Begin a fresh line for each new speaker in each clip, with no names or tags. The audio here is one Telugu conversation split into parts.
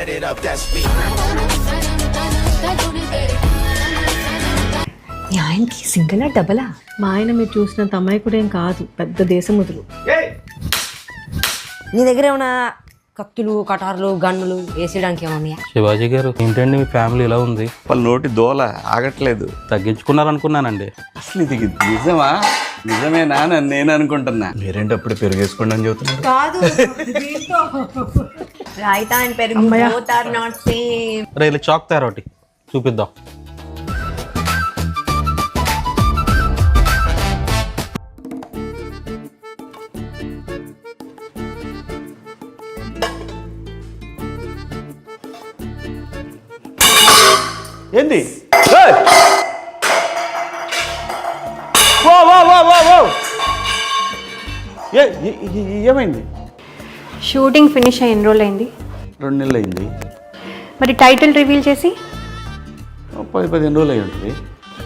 light it up, that's me.
మీ ఆయనకి సింగిలా డబలా?
మా ఆయన మీరు చూసినంత అమాయకుడేం కాదు, పెద్ద దేశముద్రు.
నీ దగ్గర ఏమైనా కత్తులు కటార్లు గన్నులు వేసేయడానికి ఏమన్నాయా?
శివాజీ గారు ఏంటండి మీ ఫ్యామిలీ ఇలా ఉంది?
వాళ్ళ నోటి దోల ఆగట్లేదు.
తగ్గించుకున్నారనుకున్నానండి.
అసలు ఇది నిజమా? నిజమేనా అని నేను అనుకుంటున్నా. మీరేంటి అప్పుడు పెరిగేసుకోండి అని చెబుతున్నారు.
కాదు రైతా అండ్ పెరుగు both are not same.
రే ఇలా చాక్ తయారు ఒకటి చూపిద్దాం.
ఏంది? ఏమైంది?
షూటింగ్ ఫినిష్ అయ్యి ఎన్ని రోజులు అయింది?
2 నెలలు అయింది.
మరి టైటిల్ రివీల్ చేసి
10-15 రోజులు అయి ఉంటుంది.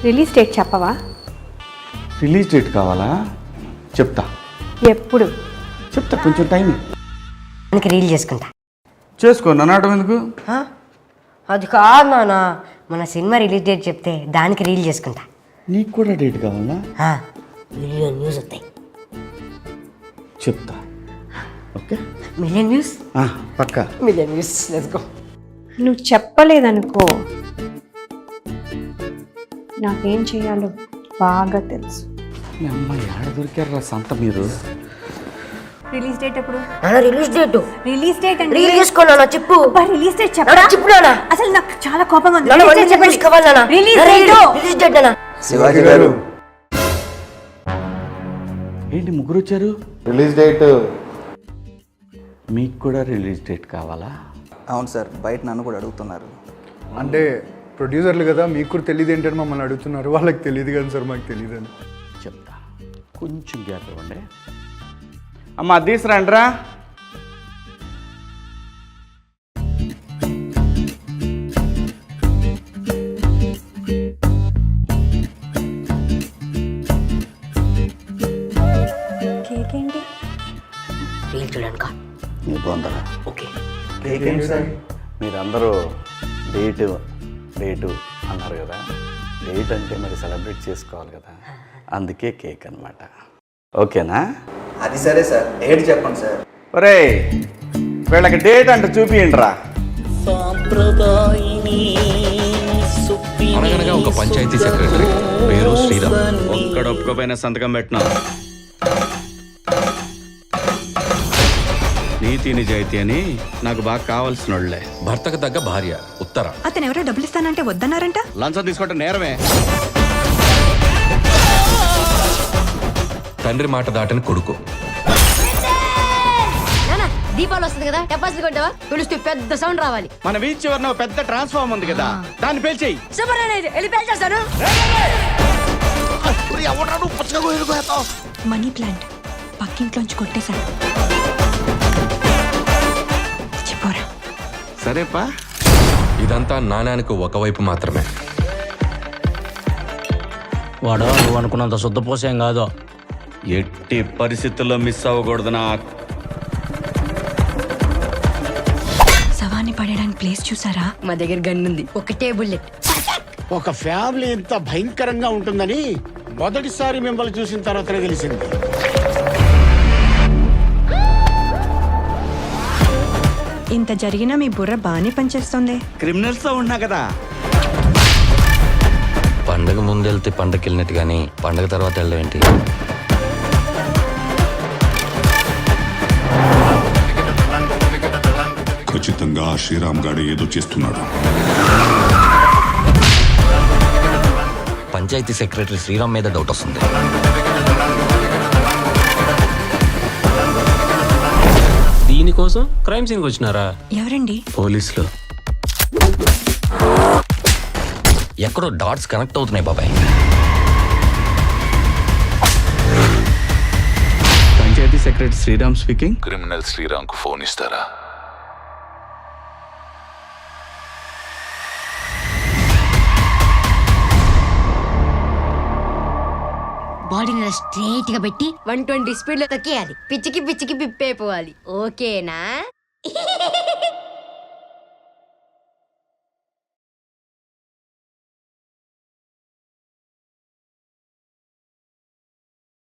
రిలీజ్ డేట్ చెప్పవా?
రిలీజ్ డేట్ కావాలా? చెప్తా.
ఎప్పుడు?
చెప్తా, కొంచెం టైం
మనకి రీల్ చేసుకుంటా.
చేసుకో, నన్ను ఎందుకు?
అది కాదు నాన్న, మన సినిమా రిలీజ్ డేట్ చెప్తే దానికి రీల్ చేసుకుంటా.
నీకు కూడా డేట్ కావాలా?
మిలియన్ వ్యూస్ వస్తాయి.
చెప్తా. Okay,
million views?
పక్కా
మిలియన్ వ్యూస్. Let's go.
నువ్వు చెప్పలేదనుకో, నాకేం చేయాలో బాగా తెలుసు.
మీ అమ్మాయి ఆడ దొరికారా సంత మీరు?
రిలీజ్ డేట్ ఎప్పుడు?
రిలీజ్ డేట్
అంటే
రీల్ చేసుకోనా? చెప్పు.
రిలీజ్ డేట్ చెప్పరా?
చెప్పు నాన్న.
అసలు నాకు చాలా కోపంగా ఉంది.
రిలీజ్ డేట్ నాన్న.
శివాజీ గారు ఏంటి ముగ్గురు వచ్చారు? Release date. మీకు కూడా రిలీజ్ డేట్ కావాలా?
అవును సార్, బయట నన్ను కూడా అడుగుతున్నారు.
అంటే ప్రొడ్యూసర్లు కదా, మీకు కూడా తెలియదు ఏంటని మమ్మల్ని అడుగుతున్నారు. వాళ్ళకి తెలియదు కదా సార్, మాకు తెలియదు అని
చెప్తా. కొంచెం గ్యాప్ ఇవ్వండి. అమ్మ తీసురండ్రా.
కేక్ ఏంటి?
రీల్ చూడనుక
నీ బొందరా.
ఓకే.
మీరందరూ డేటు అన్నారు కదా. డేట్ అంటే మరి సెలబ్రేట్ చేసుకోవాలి కదా, అందుకే కేక్ అన్నమాట. ఓకేనా?
అది సరే సార్, డేట్ చెప్పండి సార్.
ఒరే వీళ్ళకి డేట్ అంటే చూపియండి రా.
అనగనగా ఒక పంచాయతీ సెక్రటరీ పేరు శ్రీరామ్.
ఒక్కడొప్పుకోపోయిన సంతకం పెట్టినా. నీతి నిజాయితీ అని నాకు బాగా కావాల్సిన వాళ్ళే.
భర్తకు తగ్గ భార్య ఉత్తర.
అతను ఎవరో డబ్బులు ఇస్తానంటే వద్దన్నారంట.
లంచం తీసుకోవటం నేరమే.
తండ్రి మాట దాటని కొడుకు.
దీపాలు వస్తుంది కదా, టపాసులు కొట్టావా? పిలుస్తూ పెద్ద సౌండ్ రావాలి.
మన వీధి చివరన పెద్ద ట్రాన్స్ఫార్మర్ ఉంది కదా, దాన్ని పేల్చేయి.
సూపర్ అనేది వెళ్ళి పేల్చేస్తాను.
మనీ ప్లాంట్ పక్కింట్లోంచి కొట్టేశాడు. చెప్పరా?
సరేపా.
ఇదంతా నాణ్యానికి ఒకవైపు మాత్రమే.
వాడు నువ్వు అనుకున్నంత శుద్ధపోసేం కాదు.
ఎట్టి పరిస్థితుల్లో మిస్ అవ్వకూడదు నా.
శవాన్ని పడేయడానికి ప్లేస్ చూసారా?
మా దగ్గర గన్ ఉంది, ఒకటే బుల్లెట్.
ఒక ఫ్యామిలీ ఇంత భయంకరంగా ఉంటుందని మొదటిసారి మిమ్మల్ని చూసిన తర్వాతనే తెలిసింది.
ఇంత జరిగినా మీ బుర్ర బాగానే పనిచేస్తుంది.
క్రిమినల్స్ తో ఉన్నా కదా.
పండగ ముందు వెళ్తే పండగకి వెళ్ళినట్టు కానీ పండగ తర్వాత వెళ్ళడం ఏంటి?
ఖచ్చితంగా శ్రీరామ్ గారు ఏదో చేస్తున్నాడు.
పంచాయతీ సెక్రటరీ శ్రీరామ్ మీద డౌట్ వస్తుంది.
దీనికోసం క్రైమ్ సీన్కి వచ్చినారా?
ఎవరండి?
పోలీసులు. ఎక్కడో డాట్స్ కనెక్ట్ అవుతున్నాయి బాబాయ్.
Panchayat secretary Sriram speaking.
Criminal Sriram కు ఫోన్ ఇస్తారా?
బాడీని స్ట్రైట్ గా పెట్టి 120 స్పీడ్ లో తొక్కేయాలి. పిచ్చికి పిచ్చికి పిప్పైపోవాలి. ఓకేనా?